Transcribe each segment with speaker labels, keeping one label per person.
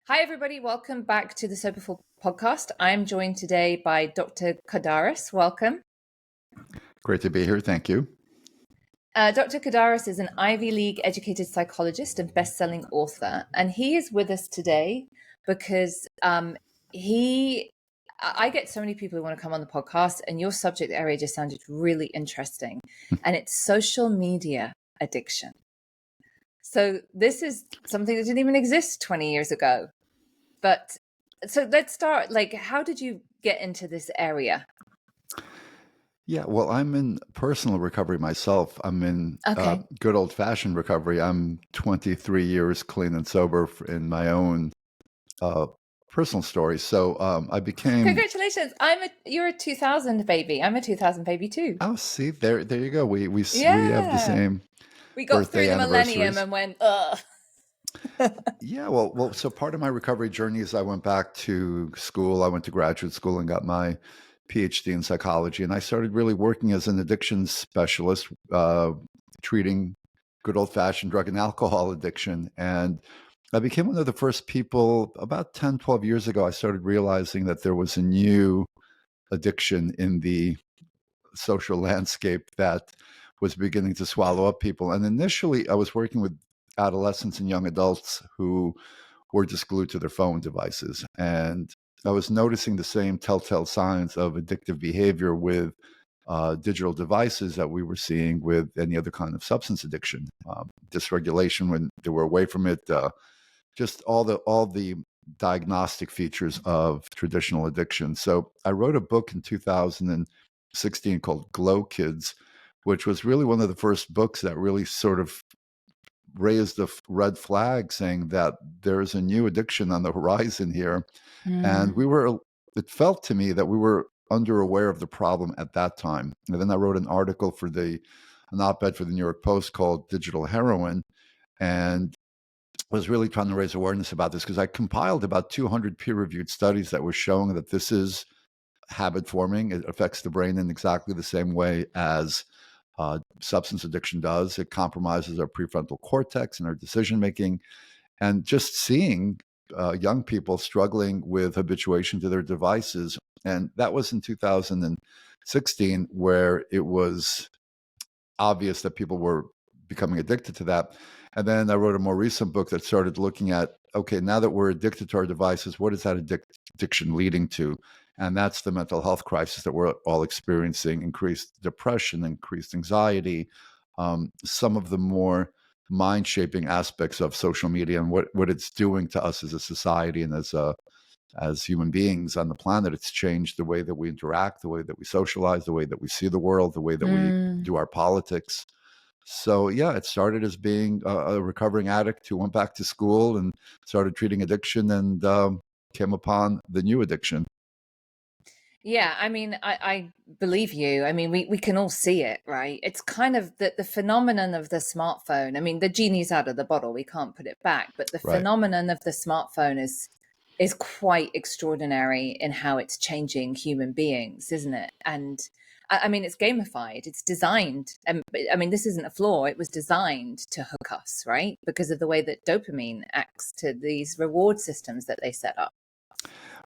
Speaker 1: Hi, everybody. Welcome back to the Soberful podcast. I'm joined today by Dr. Kardaras. Welcome.
Speaker 2: Great to be here. Thank you.
Speaker 1: Dr. Kardaras is an Ivy League educated psychologist and best-selling author, and he is with us today because I get so many people who want to come on the podcast, and your subject area just sounded really interesting, and it's social media addiction. So this is something that didn't even exist 20 years ago. But so let's start, how did you get into this area?
Speaker 2: Yeah, well, I'm in personal recovery myself. I'm in
Speaker 1: Okay.
Speaker 2: good old-fashioned recovery. I'm 23 years clean and sober in my own personal story. So I became.
Speaker 1: Congratulations. You're a 2000 baby. I'm a 2000 baby too.
Speaker 2: Oh, see, there you go. We have the
Speaker 1: Yeah.
Speaker 2: same
Speaker 1: We got through
Speaker 2: birthday
Speaker 1: the millennium
Speaker 2: anniversaries.
Speaker 1: and went, ugh.
Speaker 2: Yeah, well, so part of my recovery journey is I went back to school. I went to graduate school and got my PhD in psychology, and I started really working as an addiction specialist, treating good old-fashioned drug and alcohol addiction. And I became one of the first people about 10, 12 years ago. I started realizing that there was a new addiction in the social landscape that was beginning to swallow up people. And initially, I was working with adolescents and young adults who were just glued to their phone devices. And I was noticing the same telltale signs of addictive behavior with digital devices that we were seeing with any other kind of substance addiction, dysregulation when they were away from it, just all the diagnostic features of traditional addiction. So I wrote a book in 2016 called Glow Kids, which was really one of the first books that really sort of raised a red flag saying that there's a new addiction on the horizon here. And it felt to me that we were underaware of the problem at that time. And then I wrote an article for an op-ed for the New York Post called Digital Heroin, and was really trying to raise awareness about this because I compiled about 200 peer-reviewed studies that were showing that this is habit forming. It affects the brain in exactly the same way as substance addiction does. It compromises our prefrontal cortex and our decision making. And just seeing young people struggling with habituation to their devices, and that was in 2016, where it was obvious that people were becoming addicted to that. And then I wrote a more recent book that started looking at, okay, now that we're addicted to our devices, what is that addiction leading to? And that's the mental health crisis that we're all experiencing: increased depression, increased anxiety, some of the more mind-shaping aspects of social media and what it's doing to us as a society and as human beings on the planet. It's changed the way that we interact, the way that we socialize, the way that we see the world, the way that we do our politics. So yeah, it started as being a recovering addict who went back to school and started treating addiction, and came upon the new addiction.
Speaker 1: Yeah, I mean, I believe you. I mean, we can all see it, right? It's kind of the phenomenon of the smartphone. I mean, the genie's out of the bottle. We can't put it back. But the
Speaker 2: Right.
Speaker 1: phenomenon of the smartphone is quite extraordinary in how it's changing human beings, isn't it? And I mean, it's gamified. It's designed. And I mean, this isn't a flaw. It was designed to hook us, right? Because of the way that dopamine acts to these reward systems that they set up.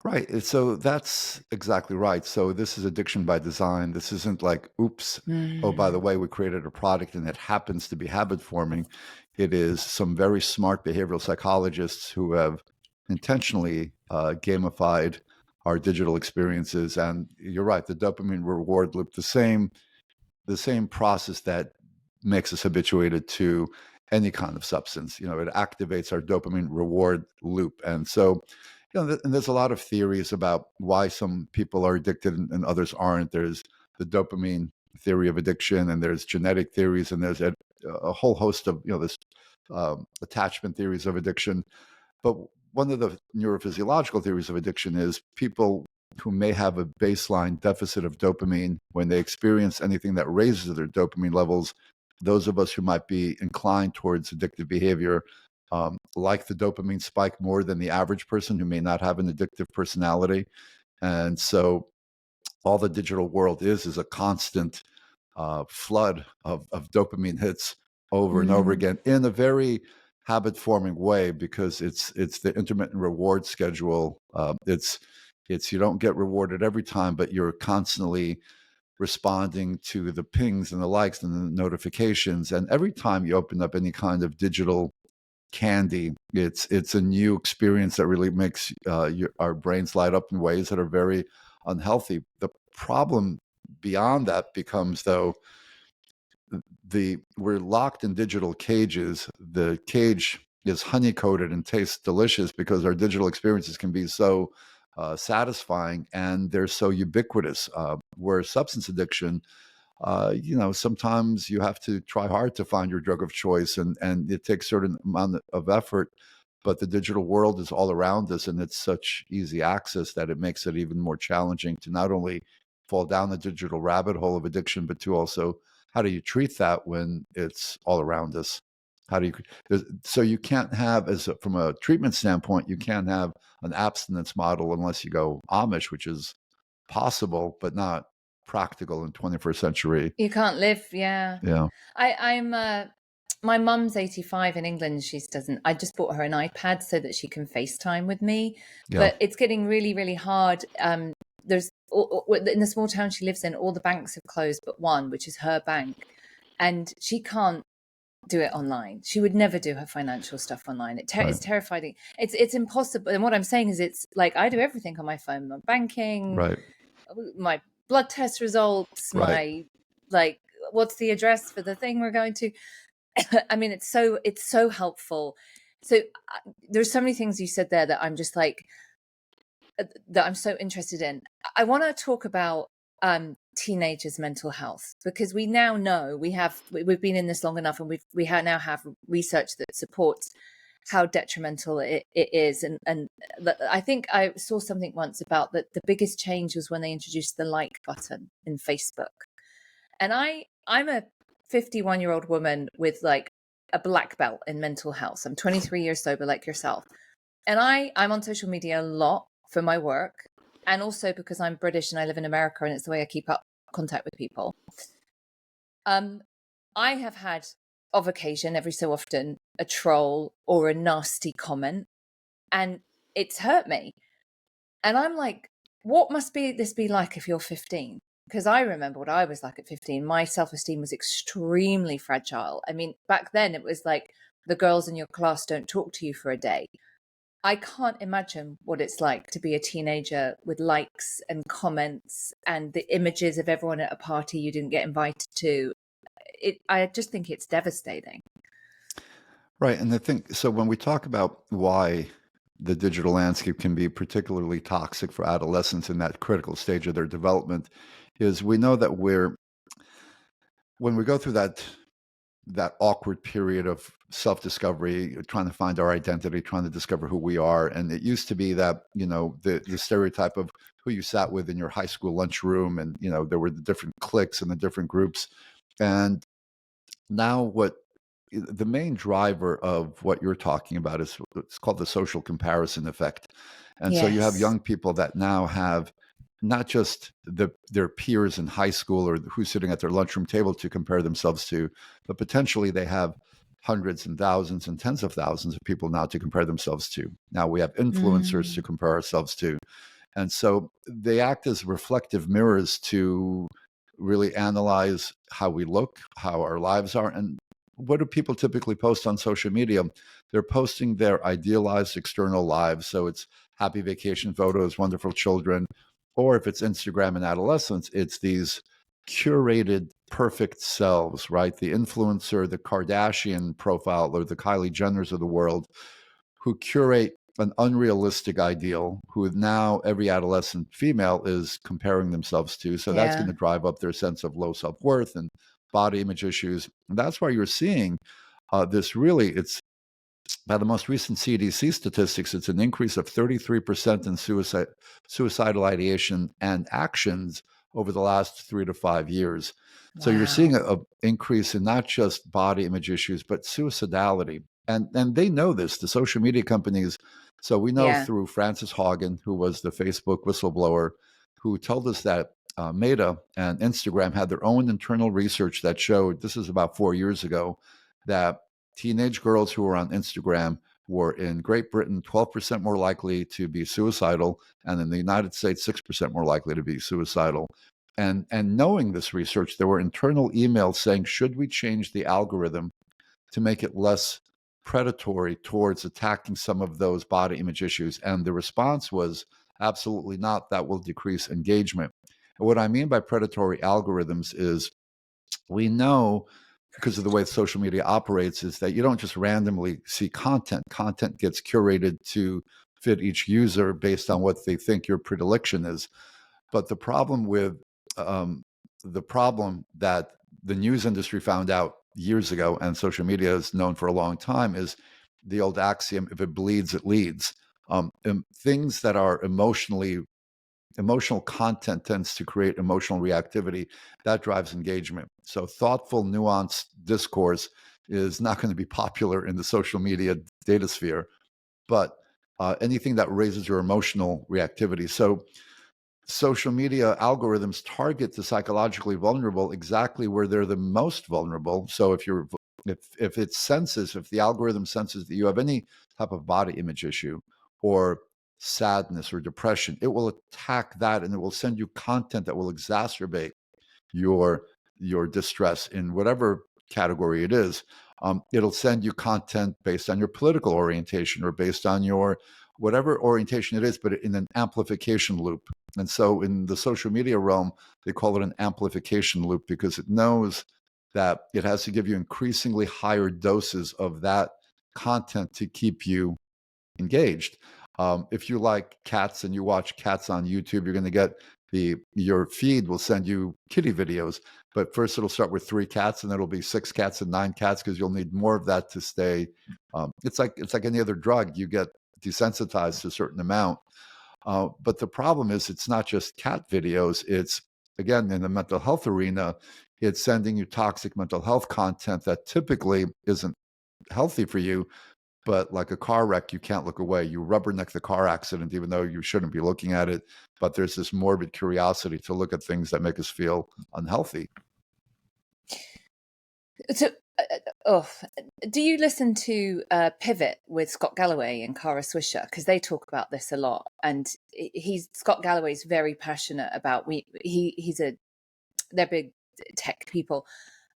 Speaker 2: Right. So that's exactly right. So this is addiction by design. This isn't like, oops, oh, by the way, we created a product and it happens to be habit forming. It is some very smart behavioral psychologists who have intentionally gamified our digital experiences. And you're right, the dopamine reward loop, the same process that makes us habituated to any kind of substance. It activates our dopamine reward loop. And so, and there's a lot of theories about why some people are addicted and others aren't. There's the dopamine theory of addiction, and there's genetic theories, and there's a whole host of, this attachment theories of addiction. But one of the neurophysiological theories of addiction is people who may have a baseline deficit of dopamine, when they experience anything that raises their dopamine levels, those of us who might be inclined towards addictive behavior like the dopamine spike more than the average person who may not have an addictive personality. And so all the digital world is a constant flood of dopamine hits over and over again in a very habit forming way, because it's the intermittent reward schedule. It's you don't get rewarded every time, but you're constantly responding to the pings and the likes and the notifications. And every time you open up any kind of digital candy, it's a new experience that really makes our brains light up in ways that are very unhealthy. The problem beyond that becomes, though, we're locked in digital cages. The cage is honey coated and tastes delicious because our digital experiences can be so satisfying, and they're so ubiquitous. Where substance addiction, sometimes you have to try hard to find your drug of choice, and it takes a certain amount of effort. But the digital world is all around us, and it's such easy access that it makes it even more challenging to not only fall down the digital rabbit hole of addiction, but to also, how do you treat that when it's all around us? How do so you can't have, from a treatment standpoint, you can't have an abstinence model unless you go Amish, which is possible, but not practical in 21st century.
Speaker 1: You can't live, yeah.
Speaker 2: Yeah.
Speaker 1: I'm my mum's 85 in England. She doesn't. I just bought her an iPad so that she can FaceTime with me.
Speaker 2: Yeah.
Speaker 1: But it's getting really, really hard. There's in the small town she lives in, all the banks have closed but one, which is her bank, and she can't do it online. She would never do her financial stuff online. It's
Speaker 2: Right.
Speaker 1: terrifying. It's impossible. And what I'm saying is, it's like I do everything on my phone: my banking,
Speaker 2: Right.
Speaker 1: my blood test results,
Speaker 2: Right.
Speaker 1: my like what's the address for the thing we're going to. I mean, it's so helpful. So there's so many things you said there that I'm just like that I'm so interested in. I want to talk about teenagers' mental health, because we now know we've been in this long enough, and we now have research that supports how detrimental it is. And I think I saw something once about that the biggest change was when they introduced the like button in Facebook. And I'm a 51-year-old woman with like a black belt in mental health. I'm 23 years sober, like yourself. And I'm on social media a lot for my work, and also because I'm British and I live in America, and it's the way I keep up contact with people. I have had, of occasion, every so often, a troll or a nasty comment, and it's hurt me. And I'm like, what must this be like if you're 15? Because I remember what I was like at 15. My self-esteem was extremely fragile. I mean, back then it was like the girls in your class don't talk to you for a day. I can't imagine what it's like to be a teenager with likes and comments and the images of everyone at a party you didn't get invited to. I just think it's devastating.
Speaker 2: Right. And so when we talk about why the digital landscape can be particularly toxic for adolescents in that critical stage of their development, is we know that when we go through that awkward period of self-discovery, trying to find our identity, trying to discover who we are. And it used to be that, the stereotype of who you sat with in your high school lunchroom, and, there were the different cliques and the different groups. And now the main driver of what you're talking about is, it's called the social comparison effect. And so you have
Speaker 1: Yes.
Speaker 2: young people that now have not just their peers in high school or who's sitting at their lunchroom table to compare themselves to, but potentially they have hundreds and thousands and tens of thousands of people now to compare themselves to. Now we have influencers to compare ourselves to. And so they act as reflective mirrors to really analyze how we look, how our lives are. And what do people typically post on social media? They're posting their idealized external lives. So it's happy vacation photos, wonderful children, or if it's Instagram and adolescence, it's these curated perfect selves, right? The influencer, the Kardashian profile, or the Kylie Jenners of the world, who curate an unrealistic ideal, who now every adolescent female is comparing themselves to. So that's going to drive up their sense of low self-worth and body image issues. And that's why you're seeing it's by the most recent CDC statistics, it's an increase of 33% in suicidal ideation and actions over the last 3 to 5 years. So you're seeing an increase in not just body image issues, but suicidality. And they know this, the social media companies. So we know through Frances Haugen, who was the Facebook whistleblower, who told us that Meta and Instagram had their own internal research that showed, this is about 4 years ago, that teenage girls who were on Instagram were in Great Britain 12% more likely to be suicidal, and in the United States 6% more likely to be suicidal. And knowing this research, there were internal emails saying, should we change the algorithm to make it less predatory towards attacking some of those body image issues? And the response was absolutely not. That will decrease engagement. And what I mean by predatory algorithms is we know, because of the way social media operates, is that you don't just randomly see content. Content gets curated to fit each user based on what they think your predilection is. But the problem that the news industry found out years ago, and social media is known for a long time, is the old axiom: if it bleeds, it leads. Things that are emotional content tends to create emotional reactivity that drives engagement. So thoughtful, nuanced discourse is not going to be popular in the social media data sphere, but anything that raises your emotional reactivity. So social media algorithms target the psychologically vulnerable exactly where they're the most vulnerable. So if the algorithm senses that you have any type of body image issue or sadness or depression, it will attack that, and it will send you content that will exacerbate your distress in whatever category it is. It'll send you content based on your political orientation or based on your whatever orientation it is, but in an amplification loop. And so in the social media realm, they call it an amplification loop because it knows that it has to give you increasingly higher doses of that content to keep you engaged. If you like cats and you watch cats on YouTube, you're going to get your feed will send you kitty videos. But first, it'll start with 3 cats, and it'll be 6 cats and 9 cats because you'll need more of that to stay. It's like any other drug. You get desensitized to a certain amount. But the problem is, it's not just cat videos. It's, again, in the mental health arena, it's sending you toxic mental health content that typically isn't healthy for you. But like a car wreck, you can't look away. You rubberneck the car accident, even though you shouldn't be looking at it. But there's this morbid curiosity to look at things that make us feel unhealthy.
Speaker 1: So, do you listen to Pivot with Scott Galloway and Kara Swisher? Because they talk about this a lot, and Scott Galloway's very passionate about they're big tech people.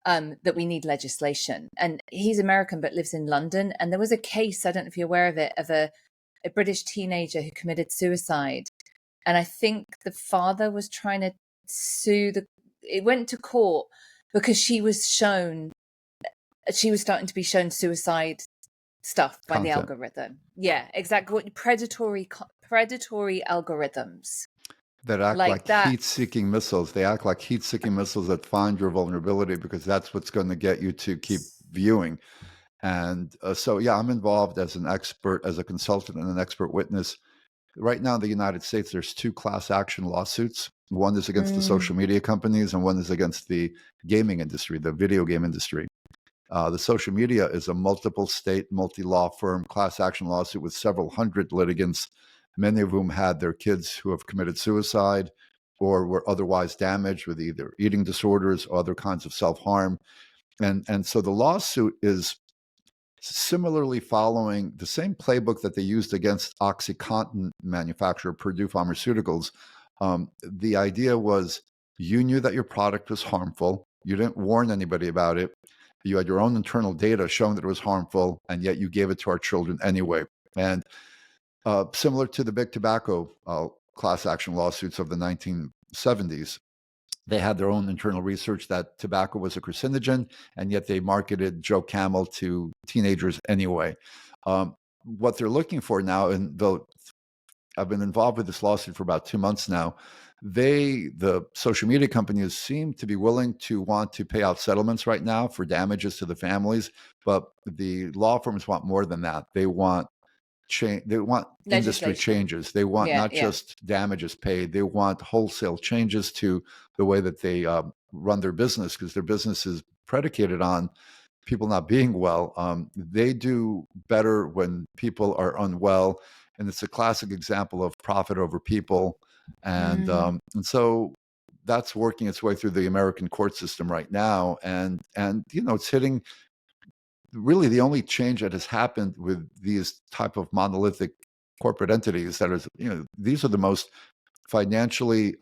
Speaker 1: That we need legislation, and he's American but lives in London. And there was a case, I don't know if you're aware of it, of a British teenager who committed suicide, and I think the father was trying to sue it went to court because she was starting to be shown suicide stuff by
Speaker 2: Content.
Speaker 1: the algorithm. Yeah, exactly. Predatory algorithms
Speaker 2: that act like heat-seeking missiles. They act like heat-seeking missiles that find your vulnerability because that's what's going to get you to keep viewing. And so, yeah, I'm involved as an expert, as a consultant and an expert witness. Right now in the United States, there's 2 class action lawsuits. One is against the social media companies, and one is against the gaming industry, the video game industry. The social media is a multiple state, multi-law firm class action lawsuit with several hundred litigants, many of whom had their kids who have committed suicide or were otherwise damaged with either eating disorders or other kinds of self-harm. And so the lawsuit is similarly following the same playbook that they used against OxyContin manufacturer Purdue Pharmaceuticals. The idea was you knew that your product was harmful. You didn't warn anybody about it. You had your own internal data showing that it was harmful, and yet you gave it to our children anyway. And similar to the big tobacco class action lawsuits of the 1970s, they had their own internal research that tobacco was a carcinogen, and yet they marketed Joe Camel to teenagers anyway. What they're looking for now, and though I've been involved with this lawsuit for about 2 months now, the social media companies seem to be willing to want to pay out settlements right now for damages to the families, but the law firms want more than that. They want they want industry changes. They want not just damages paid. They want wholesale changes to the way that they run their business, because their business is predicated on people not being well. They do better when people are unwell, and it's a classic example of profit over people. And so that's working its way through the American court system right now, and it's hitting really the only change that has happened with these type of monolithic corporate entities that is, these are the most financially,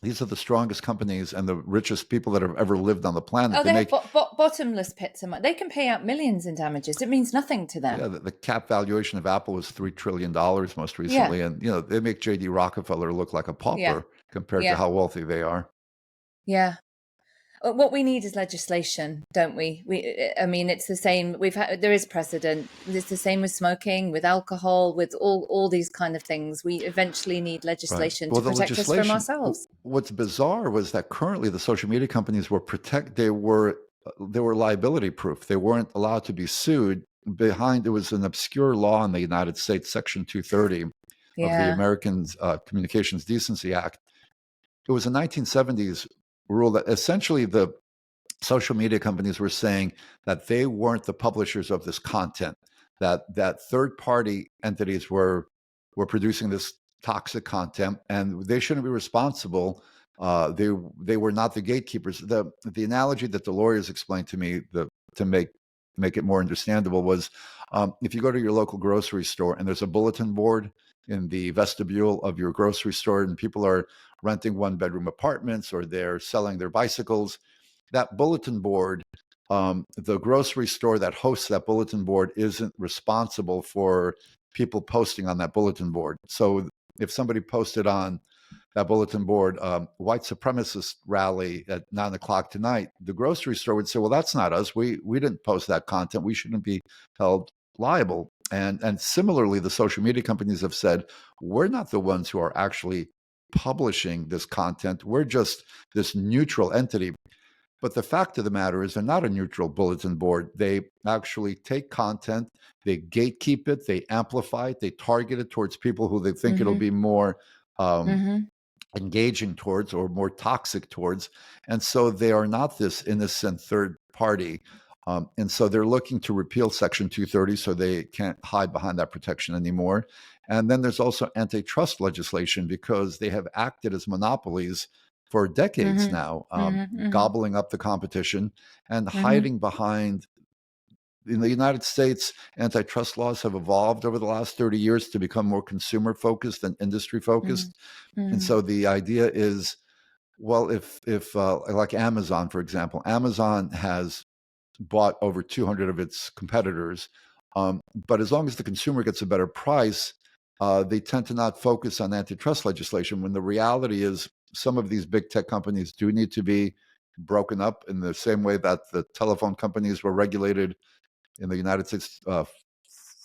Speaker 2: these are the strongest companies and the richest people that have ever lived on the planet.
Speaker 1: Oh,
Speaker 2: They
Speaker 1: they have
Speaker 2: make,
Speaker 1: bottomless pits of money. They can pay out millions in damages. It means nothing to
Speaker 2: yeah,
Speaker 1: them.
Speaker 2: the cap valuation of Apple was $3 trillion most
Speaker 1: Yeah,
Speaker 2: recently. And, they make JD Rockefeller look like a
Speaker 1: yeah,
Speaker 2: pauper compared to
Speaker 1: yeah,
Speaker 2: how wealthy they are.
Speaker 1: yeah. What we need is legislation, don't we? I mean, it's the same. There is precedent. It's the same with smoking, with alcohol, with all these kind of things. We eventually need
Speaker 2: Right.
Speaker 1: legislation
Speaker 2: Well,
Speaker 1: to
Speaker 2: the
Speaker 1: protect us from
Speaker 2: legislation,
Speaker 1: ourselves.
Speaker 2: what's bizarre was that currently the social media companies they were liability proof. They weren't allowed to be sued. There was an obscure law in the United States, Section 230 of the
Speaker 1: Yeah.
Speaker 2: American Communications Decency Act. It was a 1970s rule that essentially the social media companies were saying that they weren't the publishers of this content, that third party entities were producing this toxic content, and they shouldn't be responsible. They were not the gatekeepers. The analogy that the lawyers explained to me, to make it more understandable, was if you go to your local grocery store and there's a bulletin board in the vestibule of your grocery store, and people are renting one bedroom apartments or they're selling their bicycles, that bulletin board, the grocery store that hosts that bulletin board isn't responsible for people posting on that bulletin board. So if somebody posted on that bulletin board, white supremacist rally at 9 o'clock tonight, the grocery store would say, well, that's not us. We didn't post that content. We shouldn't be held liable. And similarly, the social media companies have said, we're not the ones who are actually publishing this content. We're just this neutral entity. But the fact of the matter is, they're not a neutral bulletin board. They actually take content, they gatekeep it, they amplify it, they target it towards people who they think it'll
Speaker 1: Mm-hmm.
Speaker 2: be more
Speaker 1: Mm-hmm.
Speaker 2: engaging towards or more toxic towards. And so they are not this innocent third party. And so they're looking to repeal Section 230 so they can't hide behind that protection anymore. And then there's also antitrust legislation because they have acted as monopolies for decades
Speaker 1: Mm-hmm.
Speaker 2: now,
Speaker 1: Mm-hmm.
Speaker 2: gobbling up the competition and
Speaker 1: Mm-hmm.
Speaker 2: hiding behind. In the United States, antitrust laws have evolved over the last 30 years to become more consumer focused and industry
Speaker 1: Mm-hmm.
Speaker 2: focused. And
Speaker 1: Mm-hmm.
Speaker 2: so the idea is, well, if like Amazon, for example, Amazon has bought over 200 of its competitors, but as long as the consumer gets a better price, they tend to not focus on antitrust legislation. When the reality is, some of these big tech companies do need to be broken up in the same way that the telephone companies were regulated in the United States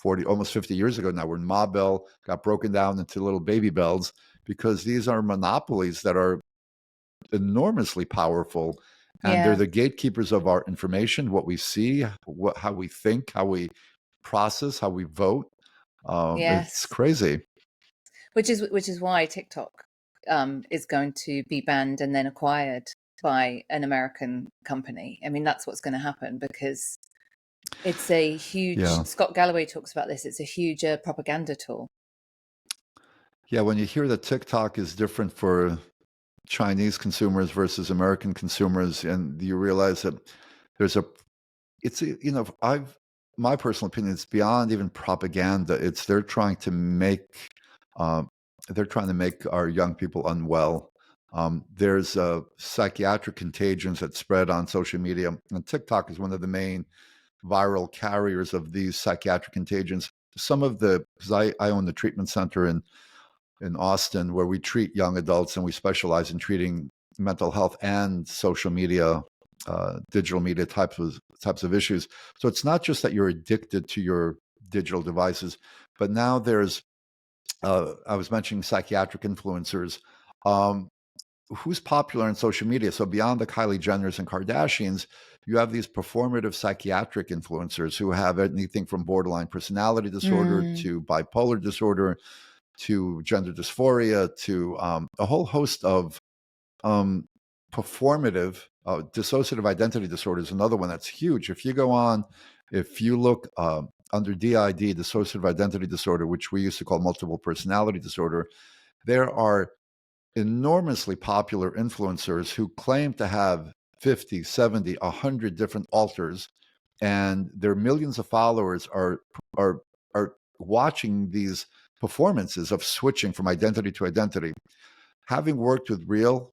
Speaker 2: 40, almost 50 years ago now, when Ma Bell got broken down into little baby bells, because these are monopolies that are enormously powerful, and they're
Speaker 1: Yeah.
Speaker 2: the gatekeepers of our information, what we see, how we think, how we process, how we vote. It's
Speaker 1: Yes.
Speaker 2: crazy.
Speaker 1: Which is why TikTok is going to be banned and then acquired by an American company. I mean, that's what's going to happen because it's a huge.
Speaker 2: Yeah.
Speaker 1: Scott Galloway talks about this. It's a huge propaganda tool.
Speaker 2: Yeah. When you hear that TikTok is different for Chinese consumers versus American consumers, and you realize that there's a it's I've my personal opinion, it's beyond even propaganda. It's uh, they're trying to make our young people unwell. There's psychiatric contagions that spread on social media, and TikTok is one of the main viral carriers of these psychiatric contagions. Some of the because I own the treatment center in Austin where we treat young adults, and we specialize in treating mental health and social media, digital media types of issues. So it's not just that you're addicted to your digital devices, but now there's I was mentioning psychiatric influencers. Um, who's popular on social media? So beyond the Kylie Jenners and Kardashians, you have these performative psychiatric influencers who have anything from borderline personality disorder
Speaker 1: Mm,
Speaker 2: to bipolar disorder to gender dysphoria to a whole host of um, performative dissociative identity disorder is another one that's huge. If you look under DID, dissociative identity disorder, which we used to call multiple personality disorder, there are enormously popular influencers who claim to have 50, 70, 100 different alters, and their millions of followers are watching these performances of switching from identity to identity. Having worked with real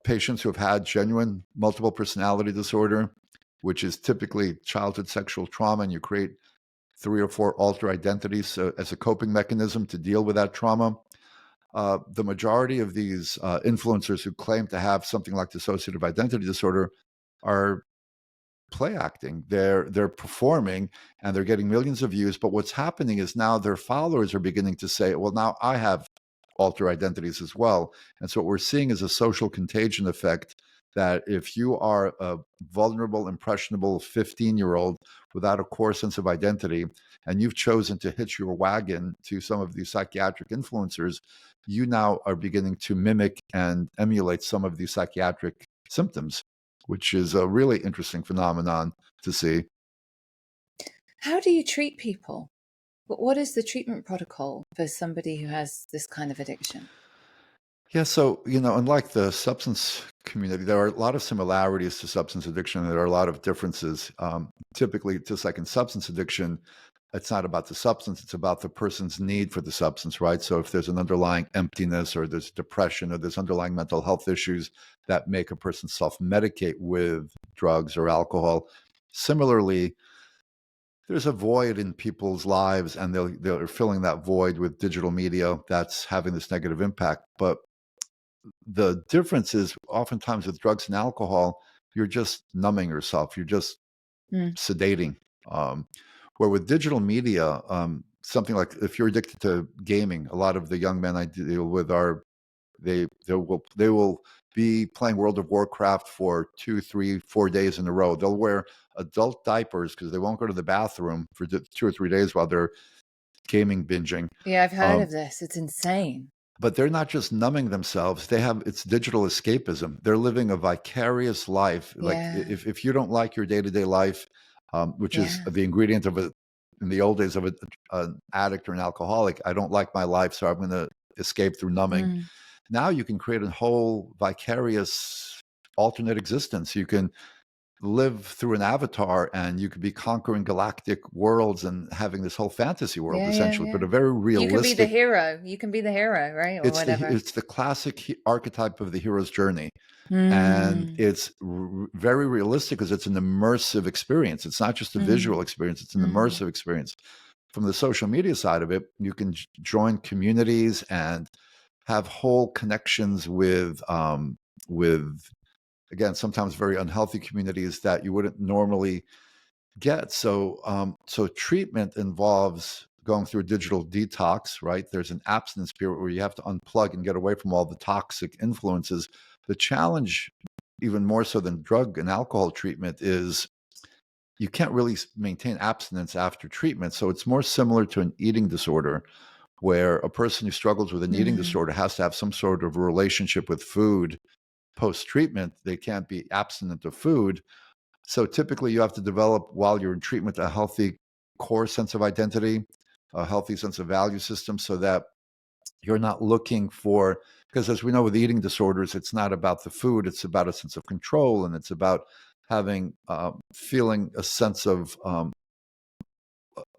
Speaker 2: patients who have had genuine multiple personality disorder, which is typically childhood sexual trauma, and you create 3 or 4 alter identities as a coping mechanism to deal with that trauma. The majority of these influencers who claim to have something like dissociative identity disorder are play acting. They're performing, and they're getting millions of views. But what's happening is now their followers are beginning to say, well, now I have alter identities as well. And so what we're seeing is a social contagion effect, that if you are a vulnerable, impressionable 15-year-old without a core sense of identity, and you've chosen to hitch your wagon to some of these psychiatric influencers, you now are beginning to mimic and emulate some of these psychiatric symptoms, which is a really interesting phenomenon to see.
Speaker 1: How do you treat people? What is the treatment protocol for somebody who has this kind of addiction?
Speaker 2: Yeah, so, unlike the substance community, there are a lot of similarities to substance addiction, and there are a lot of differences. Typically, just like in substance addiction, it's not about the substance, it's about the person's need for the substance, right? So if there's an underlying emptiness, or there's depression, or there's underlying mental health issues that make a person self-medicate with drugs or alcohol, similarly, there's a void in people's lives, and they're filling that void with digital media that's having this negative impact. But the difference is, oftentimes with drugs and alcohol, you're just numbing yourself, you're just sedating. Where with digital media, something like, if you're addicted to gaming, a lot of the young men I deal with are, they will be playing World of Warcraft for 2, 3, 4 days in a row. They'll wear adult diapers because they won't go to the bathroom for 2 or 3 days while they're gaming binging.
Speaker 1: Yeah, I've heard of this. It's insane.
Speaker 2: But they're not just numbing themselves. It's digital escapism. They're living a vicarious life. Like,
Speaker 1: Yeah,
Speaker 2: if you don't like your day-to-day life, which is
Speaker 1: yeah.
Speaker 2: the ingredient of in the old days of an addict or an alcoholic, I don't like my life, so I'm going to escape through numbing. Now you can create a whole vicarious alternate existence. You can live through an avatar, and you could be conquering galactic worlds and having this whole fantasy world,
Speaker 1: Yeah, yeah,
Speaker 2: essentially,
Speaker 1: yeah.
Speaker 2: but a very
Speaker 1: You can be the
Speaker 2: realistic.
Speaker 1: hero. You can be the hero, right? Or whatever.
Speaker 2: It's the classic archetype of the hero's journey, and
Speaker 1: Mm,
Speaker 2: it's very realistic because it's an immersive experience. It's not just a
Speaker 1: mm,
Speaker 2: visual experience; it's an
Speaker 1: mm,
Speaker 2: immersive experience. From the social media side of it, you can join communities and have whole connections with, again, sometimes very unhealthy communities that you wouldn't normally get. So treatment involves going through a digital detox, right? There's an abstinence period where you have to unplug and get away from all the toxic influences. The challenge, even more so than drug and alcohol treatment, is you can't really maintain abstinence after treatment. So it's more similar to an eating disorder, where a person who struggles with an eating
Speaker 1: mm,
Speaker 2: disorder has to have some sort of relationship with food post treatment. They can't be abstinent of food. So typically, you have to develop, while you're in treatment, a healthy core sense of identity, a healthy sense of value system, so that you're not looking for, because as we know with eating disorders, it's not about the food, it's about a sense of control, and it's about having, feeling a sense of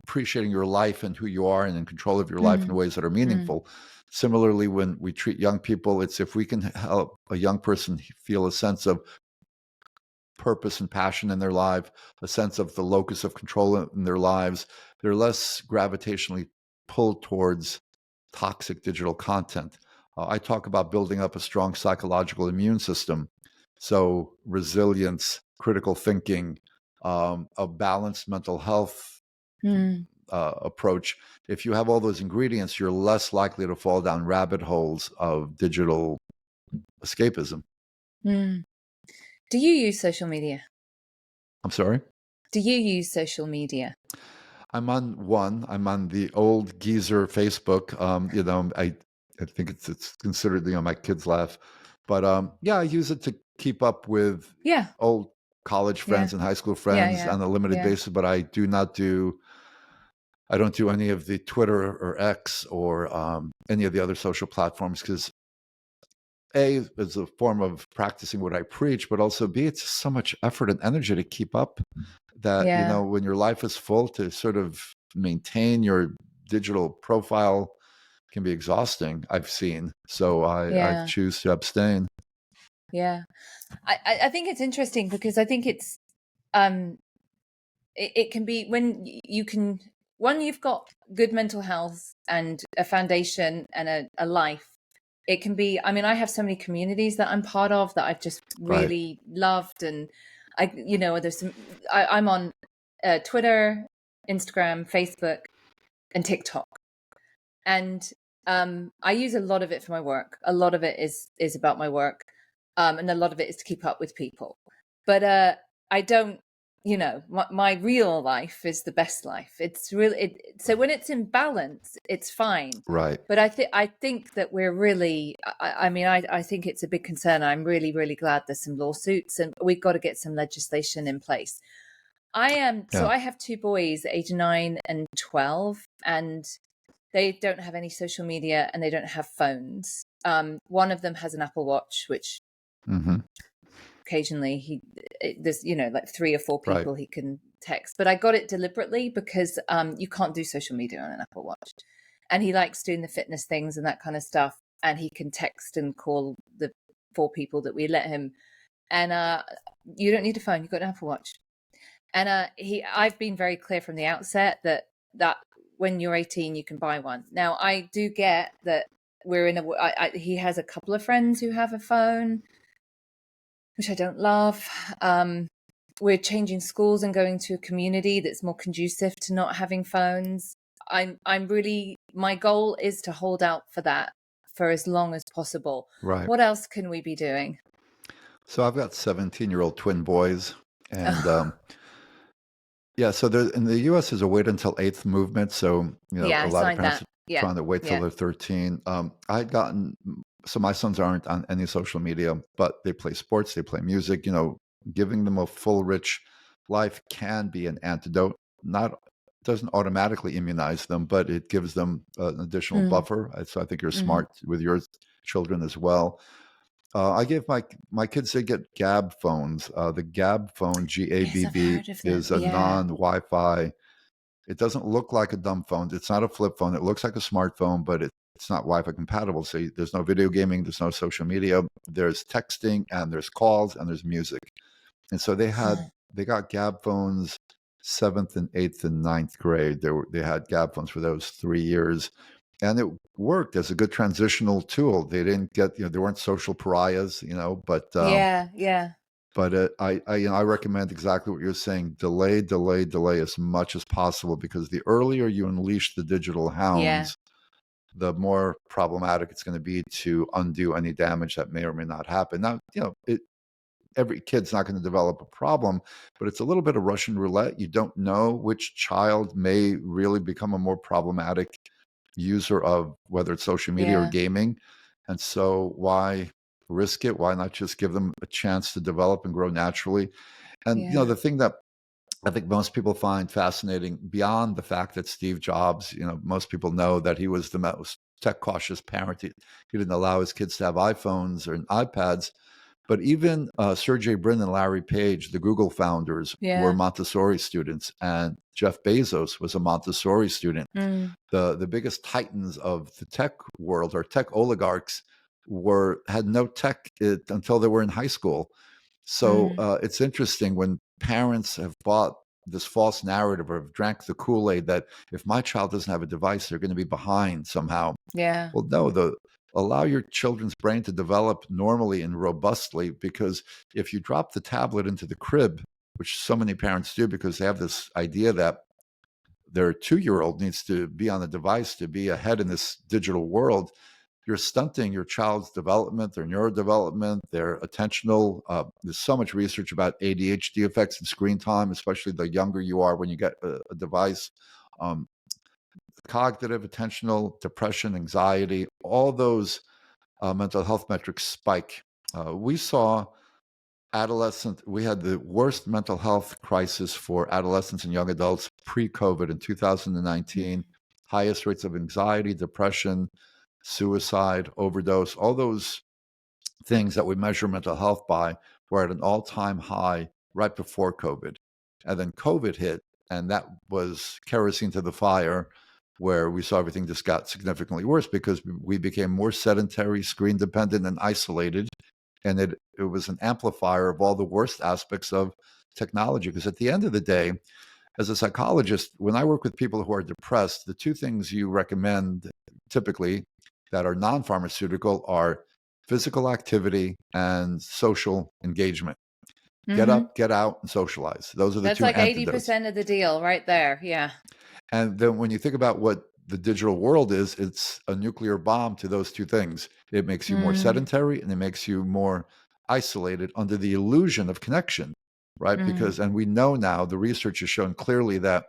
Speaker 2: appreciating your life and who you are, and in control of your life in
Speaker 1: mm,
Speaker 2: ways that are
Speaker 1: mm,
Speaker 2: meaningful. Similarly, when we treat young people, it's if we can help a young person feel a sense of purpose and passion in their life, a sense of the locus of control in their lives, they're less gravitationally pulled towards toxic digital content. I talk about building up a strong psychological immune system. So, resilience, critical thinking, a balanced mental health
Speaker 1: mm,
Speaker 2: approach. If you have all those ingredients, you're less likely to fall down rabbit holes of digital escapism.
Speaker 1: mm. Do you use social media?
Speaker 2: I'm sorry?
Speaker 1: Do you use social media?
Speaker 2: I'm on one. I'm on the old geezer Facebook. I think it's considered, my kids laugh, but yeah, I use it to keep up with
Speaker 1: Yeah,
Speaker 2: old college
Speaker 1: yeah,
Speaker 2: friends and high school
Speaker 1: yeah,
Speaker 2: friends
Speaker 1: yeah,
Speaker 2: on a limited
Speaker 1: yeah.
Speaker 2: basis. But I don't do any of the Twitter or X or any of the other social platforms, because A, it's a form of practicing what I preach, but also B, it's just so much effort and energy to keep up that,
Speaker 1: Yeah.
Speaker 2: when your life is full, to sort of maintain your digital profile can be exhausting, I've seen. So I
Speaker 1: Yeah.
Speaker 2: choose to abstain.
Speaker 1: Yeah. I think it's interesting because I think it's um it can be when you can when you've got good mental health and a foundation and a life. It can be, I mean, I have so many communities that I'm part of that I've just
Speaker 2: Right.
Speaker 1: really loved. And there's some, I'm on Twitter, Instagram, Facebook, and TikTok. And I use a lot of it for my work. A lot of it is about my work, and a lot of it is to keep up with people. But I don't, my real life is the best life. It's really so when it's in balance, it's fine.
Speaker 2: Right.
Speaker 1: But I think that we're really. I mean, I think it's a big concern. I'm really really glad there's some lawsuits, and we've got to get some legislation in place. I am so
Speaker 2: Yeah.
Speaker 1: I have two boys, age 9 and 12, and they don't have any social media and they don't have phones. One of them has an Apple Watch, which
Speaker 2: Hmm.
Speaker 1: occasionally there's like three or four
Speaker 2: Right.
Speaker 1: people he can text. But I got it deliberately because you can't do social media on an Apple Watch, and he likes doing the fitness things and that kind of stuff. And he can text and call the four people that we let him. And you don't need a phone; you've got an Apple Watch. And I've been very clear from the outset that when you're 18, you can buy one. Now, I do get that we're in he has a couple of friends who have a phone, which I don't love. We're changing schools and going to a community that's more conducive to not having phones. I'm really, my goal is to hold out for that for as long as possible.
Speaker 2: Right.
Speaker 1: What else can we be doing?
Speaker 2: So I've got 17-year-old twin boys, and yeah, so there in the US there's a wait until eighth movement. So,
Speaker 1: Yeah,
Speaker 2: a
Speaker 1: I
Speaker 2: lot of
Speaker 1: signed
Speaker 2: parents
Speaker 1: that.
Speaker 2: are
Speaker 1: Yeah,
Speaker 2: trying to wait till
Speaker 1: yeah,
Speaker 2: they're 13. I had gotten so my sons aren't on any social media, but they play sports, they play music, giving them a full, rich life can be an antidote. Not Doesn't automatically immunize them, but it gives them an additional
Speaker 1: mm,
Speaker 2: buffer. So I think you're
Speaker 1: hmm.
Speaker 2: smart with your children as well. I gave my kids, they get Gab phones. The Gab phone,
Speaker 1: Yes, I've
Speaker 2: GABB,
Speaker 1: heard of them.
Speaker 2: is a
Speaker 1: Yeah.
Speaker 2: non-Wi-Fi. It doesn't look like a dumb phone. It's not a flip phone. It looks like a smartphone, but it's not Wi-Fi compatible. So there's no video gaming, there's no social media, there's texting, and there's calls, and there's music. And so
Speaker 1: Huh.
Speaker 2: they got Gab phones seventh and eighth and ninth grade. They had Gab phones for those 3 years, and it worked as a good transitional tool. They didn't get they weren't social pariahs,
Speaker 1: Yeah, yeah,
Speaker 2: but I recommend exactly what you're saying. Delay, delay, delay as much as possible, because the earlier you unleash the digital
Speaker 1: yeah,
Speaker 2: hounds, the more problematic it's going to be to undo any damage that may or may not happen. Now, every kid's not going to develop a problem, but it's a little bit of Russian roulette. You don't know which child may really become a more problematic user of whether it's social media or
Speaker 1: yeah,
Speaker 2: gaming. And so why risk it? Why not just give them a chance to develop and grow naturally? And
Speaker 1: yeah,
Speaker 2: the thing that I think most people find fascinating, beyond the fact that Steve Jobs, most people know that he was the most tech cautious parent. He didn't allow his kids to have iPhones or iPads. But even Sergey Brin and Larry Page, the Google founders, were
Speaker 1: yeah.
Speaker 2: Montessori students, and Jeff Bezos was a Montessori student.
Speaker 1: Mm,
Speaker 2: The biggest titans of the tech world, or tech oligarchs, had no tech until they were in high school. So
Speaker 1: mm,
Speaker 2: it's interesting when parents have bought this false narrative, or have drank the Kool-Aid, that if my child doesn't have a device, they're going to be behind somehow.
Speaker 1: yeah,
Speaker 2: Well, no, allow your children's brain to develop normally and robustly, because if you drop the tablet into the crib, which so many parents do because they have this idea that their 2-year-old needs to be on a device to be ahead in this digital world, you're stunting your child's development, their neurodevelopment, their attentional. There's so much research about ADHD effects and screen time, especially the younger you are when you get a device. Um, Cognitive, attentional, depression, anxiety, all those mental health metrics spike. We had the worst mental health crisis for adolescents and young adults pre-COVID in 2019.
Speaker 1: mm,
Speaker 2: Highest rates of anxiety, depression, suicide, overdose, all those things that we measure mental health by were at an all-time high right before COVID. And then COVID hit, and that was kerosene to the fire, where we saw everything just got significantly worse because we became more sedentary, screen dependent, and isolated. And it was an amplifier of all the worst aspects of technology. Because at the end of the day, as a psychologist, when I work with people who are depressed, the two things you recommend typically that are non-pharmaceutical are physical activity and social engagement. Get
Speaker 1: Hmm.
Speaker 2: up, get out, and socialize. Those are the
Speaker 1: That's
Speaker 2: two
Speaker 1: like
Speaker 2: antidotes.
Speaker 1: 80% of the deal right there. Yeah.
Speaker 2: And then when you think about what the digital world is, it's a nuclear bomb to those two things. It makes you more
Speaker 1: Mm,
Speaker 2: sedentary and it makes you more isolated under the illusion of connection, right?
Speaker 1: mm,
Speaker 2: Because, and we know now, the research has shown clearly that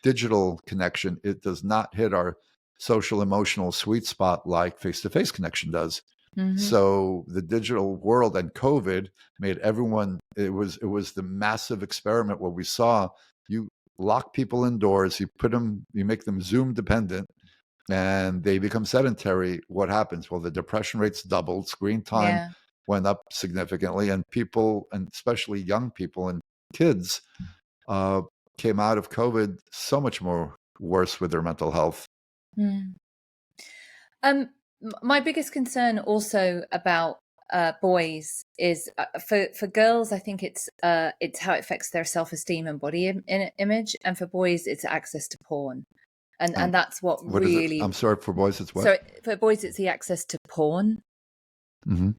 Speaker 2: digital connection, it does not hit our social emotional sweet spot like face-to-face connection does.
Speaker 1: hmm.
Speaker 2: So the digital world and COVID made everyone, it was the massive experiment where we saw you lock people indoors, you make them Zoom dependent, and they become sedentary. What happens? Well, the depression rates doubled, screen time
Speaker 1: Yeah.
Speaker 2: went up significantly, and people, and especially young people and kids, uh, came out of COVID so much more worse with their mental health.
Speaker 1: Mm. My biggest concern also about boys is for girls. I think it's how it affects their self-esteem and body image, and for boys, it's access to porn, and
Speaker 2: And
Speaker 1: that's what
Speaker 2: what is it?
Speaker 1: really.
Speaker 2: I'm sorry, for boys, it's what?
Speaker 1: So for boys, it's the access to porn,
Speaker 2: Mm-hmm.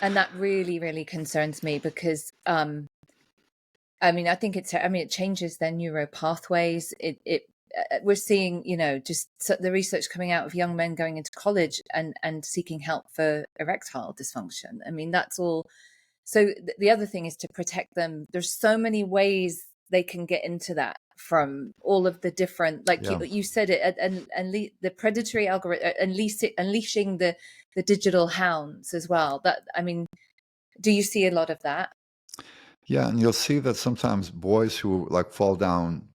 Speaker 1: and that really, really concerns me because I mean, I think it changes their neuro pathways. We're seeing, just the research coming out of young men going into college and seeking help for erectile dysfunction. I mean, that's all. So the other thing is to protect them. There's so many ways they can get into that from all of the different, like
Speaker 2: Yeah.
Speaker 1: you said it, and the predatory algorithm, unleashing the digital hounds as well. That, I mean, do you see a lot of that?
Speaker 2: Yeah, and you'll see that sometimes boys who like fall down,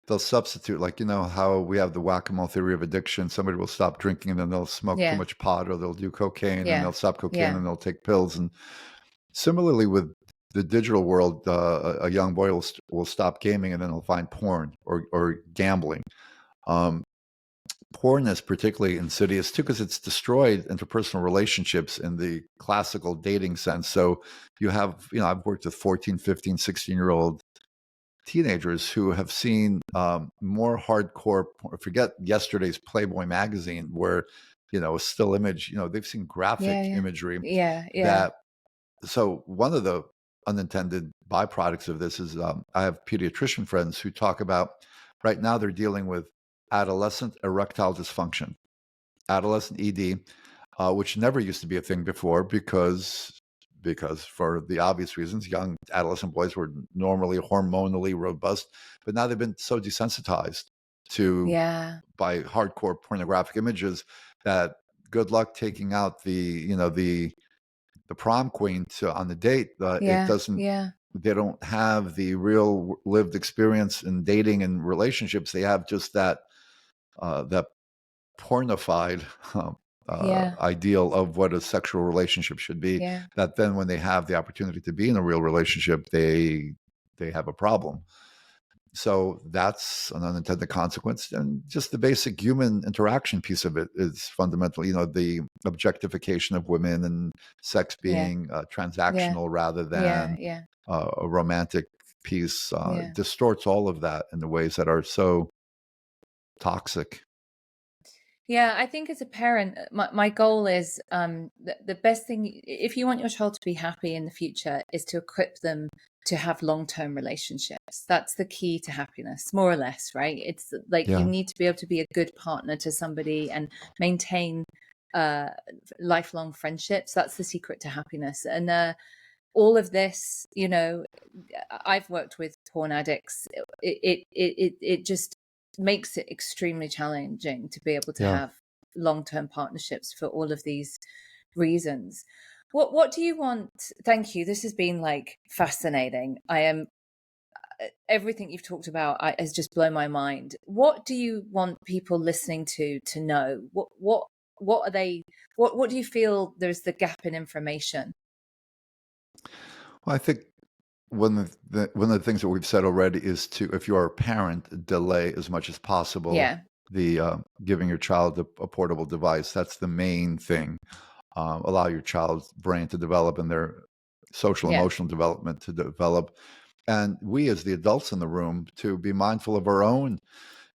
Speaker 2: they'll substitute, like, you know how we have the whack-a-mole theory of addiction. Somebody will stop drinking and then they'll smoke too
Speaker 1: Yeah,
Speaker 2: much pot, or they'll do cocaine and
Speaker 1: yeah,
Speaker 2: they'll stop cocaine
Speaker 1: yeah,
Speaker 2: and they'll take pills. And similarly with the digital world, a young boy will stop gaming and then he'll find porn or gambling. Um, Porn is particularly insidious too because it's destroyed interpersonal relationships in the classical dating sense. So I've worked with 14, 15, 16-year-old teenagers who have seen more hardcore forget yesterday's Playboy magazine, where a still image, they've seen
Speaker 1: yeah,
Speaker 2: graphic
Speaker 1: yeah,
Speaker 2: imagery
Speaker 1: yeah, yeah,
Speaker 2: that. So one of the unintended byproducts of this is, I have pediatrician friends who talk about, right now they're dealing with adolescent erectile dysfunction, adolescent ED, which never used to be a thing before because for the obvious reasons, young adolescent boys were normally hormonally robust, but now they've been so desensitized to
Speaker 1: yeah,
Speaker 2: by hardcore pornographic images that good luck taking out the prom queen on the date. It
Speaker 1: yeah,
Speaker 2: doesn't.
Speaker 1: yeah,
Speaker 2: They don't have the real lived experience in dating and relationships. They have just that pornified
Speaker 1: yeah,
Speaker 2: ideal of what a sexual relationship should be.
Speaker 1: yeah,
Speaker 2: That then, when they have the opportunity to be in a real relationship, they have a problem. So that's an unintended consequence, and just the basic human interaction piece of it is fundamental. The objectification of women and sex
Speaker 1: yeah,
Speaker 2: being
Speaker 1: yeah,
Speaker 2: transactional rather
Speaker 1: yeah,
Speaker 2: than
Speaker 1: yeah,
Speaker 2: a romantic piece
Speaker 1: yeah.
Speaker 2: distorts all of that in the ways that are so toxic.
Speaker 1: Yeah, I think as a parent, my goal is the best thing, if you want your child to be happy in the future, is to equip them to have long-term relationships. That's the key to happiness, more or less, right? It's like you
Speaker 2: Yeah,
Speaker 1: need to be able to be a good partner to somebody and maintain uh, lifelong friendships. That's the secret to happiness. And all of this, I've worked with porn addicts. It just makes it extremely challenging to be able to
Speaker 2: yeah.
Speaker 1: have long-term partnerships for all of these reasons. What do you want? Thank you. This has been like fascinating. I am Everything you've talked about has just blown my mind. What do you want people listening to know? What are they? What do you feel there's the gap in information?
Speaker 2: Well, I think one of the things that we've said already is to, if you are a parent, delay as much as possible
Speaker 1: Yeah.
Speaker 2: the giving your child a portable device. That's the main thing. Allow your child's brain to develop and their social
Speaker 1: Yeah.
Speaker 2: emotional development to develop, and we as the adults in the room to be mindful of our own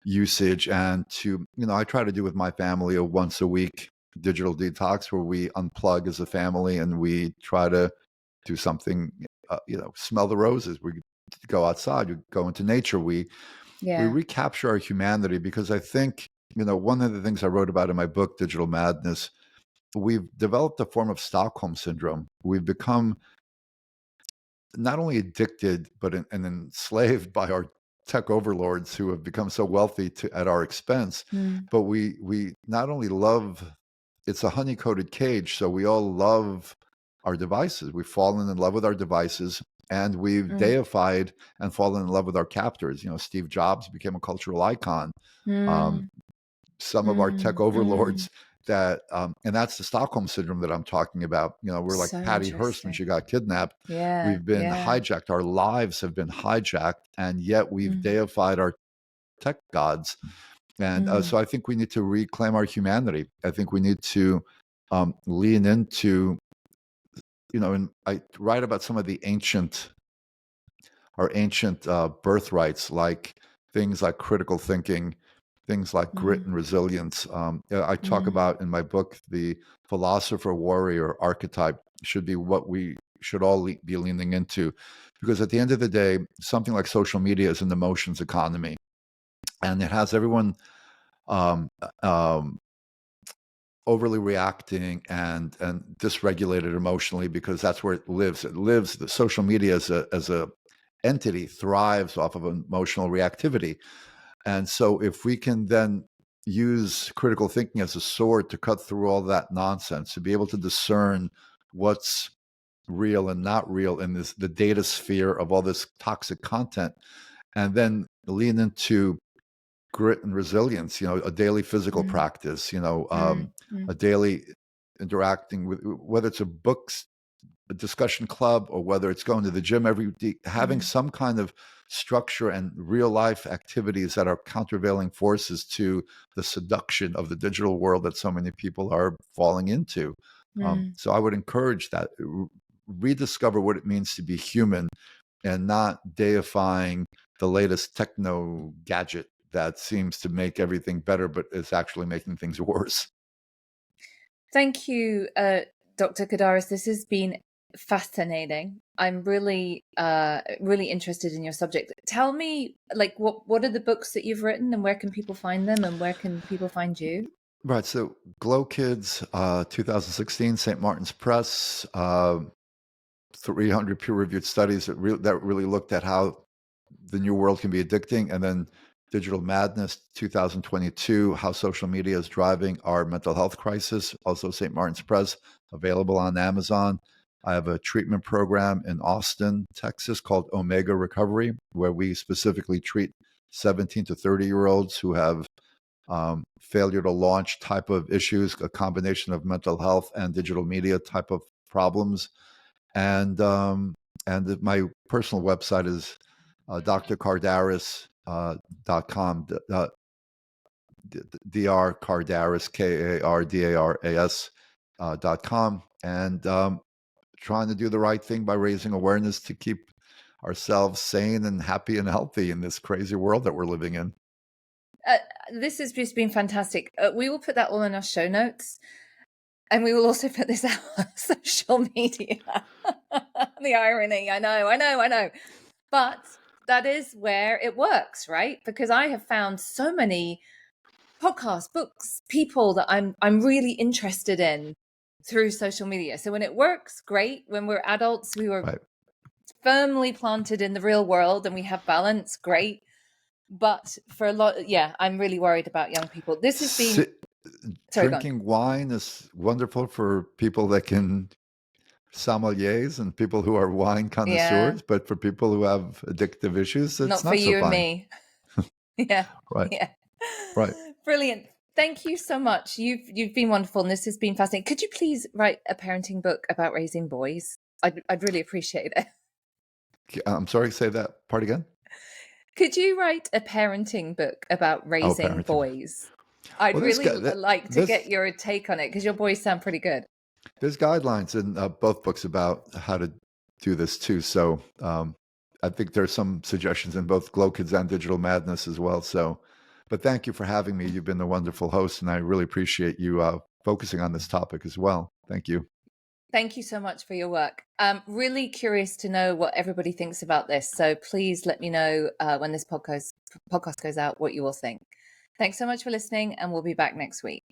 Speaker 2: usage, and to, I try to do with my family a once a week digital detox where we unplug as a family and we try to do something, smell the roses, we go outside, we go into nature, we
Speaker 1: Yeah.
Speaker 2: recapture our humanity, because I think, one of the things I wrote about in my book Digital Madness, we've developed a form of Stockholm syndrome. We've become not only addicted, but and enslaved by our tech overlords who have become so wealthy at our expense.
Speaker 1: Mm.
Speaker 2: But we not only love, it's a honey coated cage, so we all love our devices. We've fallen in love with our devices, and we've
Speaker 1: Mm.
Speaker 2: deified and fallen in love with our captors. Steve Jobs became a cultural icon. Um,
Speaker 1: Mm.
Speaker 2: some of our tech
Speaker 1: Mm. Mm.
Speaker 2: overlords that and that's the Stockholm syndrome that I'm talking about. We're like
Speaker 1: So
Speaker 2: Patty Hearst when she
Speaker 1: interesting.
Speaker 2: got kidnapped.
Speaker 1: Yeah.
Speaker 2: We've been
Speaker 1: Yeah.
Speaker 2: hijacked. Our lives have been hijacked, and yet we've
Speaker 1: Mm.
Speaker 2: deified our tech gods. And
Speaker 1: Mm.
Speaker 2: so I think we need to reclaim our humanity. I think we need to lean into, and I write about some of the our ancient birthrights, like things like critical thinking, things like grit
Speaker 1: Mm.
Speaker 2: and resilience. I talk
Speaker 1: Mm.
Speaker 2: about in my book the philosopher warrior archetype should be what we should all be leaning into, because at the end of the day, something like social media is an emotions economy, and it has everyone um, um, overly reacting and dysregulated emotionally, because that's where it lives. It lives. The social media as a entity thrives off of emotional reactivity. And so if we can then use critical thinking as a sword to cut through all that nonsense, to be able to discern what's real and not real in the data sphere of all this toxic content, and then lean into grit and resilience, a daily physical
Speaker 1: Mm.
Speaker 2: practice,
Speaker 1: Mm. Mm.
Speaker 2: a daily interacting with, whether it's a books, a discussion club, or whether it's going to the gym every day, having
Speaker 1: Mm.
Speaker 2: some kind of structure and real life activities that are countervailing forces to the seduction of the digital world that so many people are falling into.
Speaker 1: Mm.
Speaker 2: So I would encourage that, rediscover what it means to be human, and not deifying the latest techno gadget that seems to make everything better, but is actually making things worse.
Speaker 1: Thank you, Dr. Kardaras. This has been fascinating. I'm really interested in your subject. Tell me, like, what are the books that you've written, and where can people find them, and where can people find you?
Speaker 2: Right. So Glow Kids, 2016, St. Martin's Press, 300 peer-reviewed studies that really looked at how the new world can be addicting, and then Digital Madness, 2022, how social media is driving our mental health crisis, also St. Martin's Press, available on Amazon. I have a treatment program in Austin, Texas, called Omega Recovery, where we specifically treat 17 to 30-year-olds who have failure to launch type of issues, a combination of mental health and digital media type of problems. And my personal website is drkardaras.com, Dr. Kardaras, Kardaras.com, and trying to do the right thing by raising awareness to keep ourselves sane and happy and healthy in this crazy world that we're living in.
Speaker 1: Uh, this has just been fantastic. We will put that all in our show notes. And we will also put this out on social media. The irony, I know, I know, I know. But that is where it works, right? Because I have found so many podcasts, books, people that I'm really interested in through social media. So when it works, great. When we're adults, we were
Speaker 2: Right.
Speaker 1: firmly planted in the real world and we have balance, great. But for a lot, yeah, I'm really worried about young people. This has been,
Speaker 2: Si-
Speaker 1: sorry, go on.
Speaker 2: Drinking wine is wonderful for people that can, sommeliers and people who are wine
Speaker 1: Yeah,
Speaker 2: connoisseurs, but for people who have addictive issues, it's
Speaker 1: not for
Speaker 2: not so
Speaker 1: you and
Speaker 2: fine.
Speaker 1: me. Yeah,
Speaker 2: Right.
Speaker 1: yeah.
Speaker 2: Right.
Speaker 1: Brilliant. Thank you so much. You've been wonderful, and this has been fascinating. Could you please write a parenting book about raising boys? I'd really appreciate it.
Speaker 2: I'm sorry, say that part again.
Speaker 1: Could you write a parenting book about
Speaker 2: Oh,
Speaker 1: raising
Speaker 2: parenting.
Speaker 1: boys? I'd
Speaker 2: Well, this
Speaker 1: really
Speaker 2: guy,
Speaker 1: like to get
Speaker 2: this
Speaker 1: your take on it because your boys sound pretty good.
Speaker 2: there's guidelines in both books about how to do this too. So I think there's some suggestions in both Glow Kids and Digital Madness as well. So, but thank you for having me. You've been a wonderful host, and I really appreciate you focusing on this topic as well. Thank you.
Speaker 1: Thank you so much for your work. I'm really curious to know what everybody thinks about this. So please let me know when this podcast goes out what you all think. Thanks so much for listening, and we'll be back next week.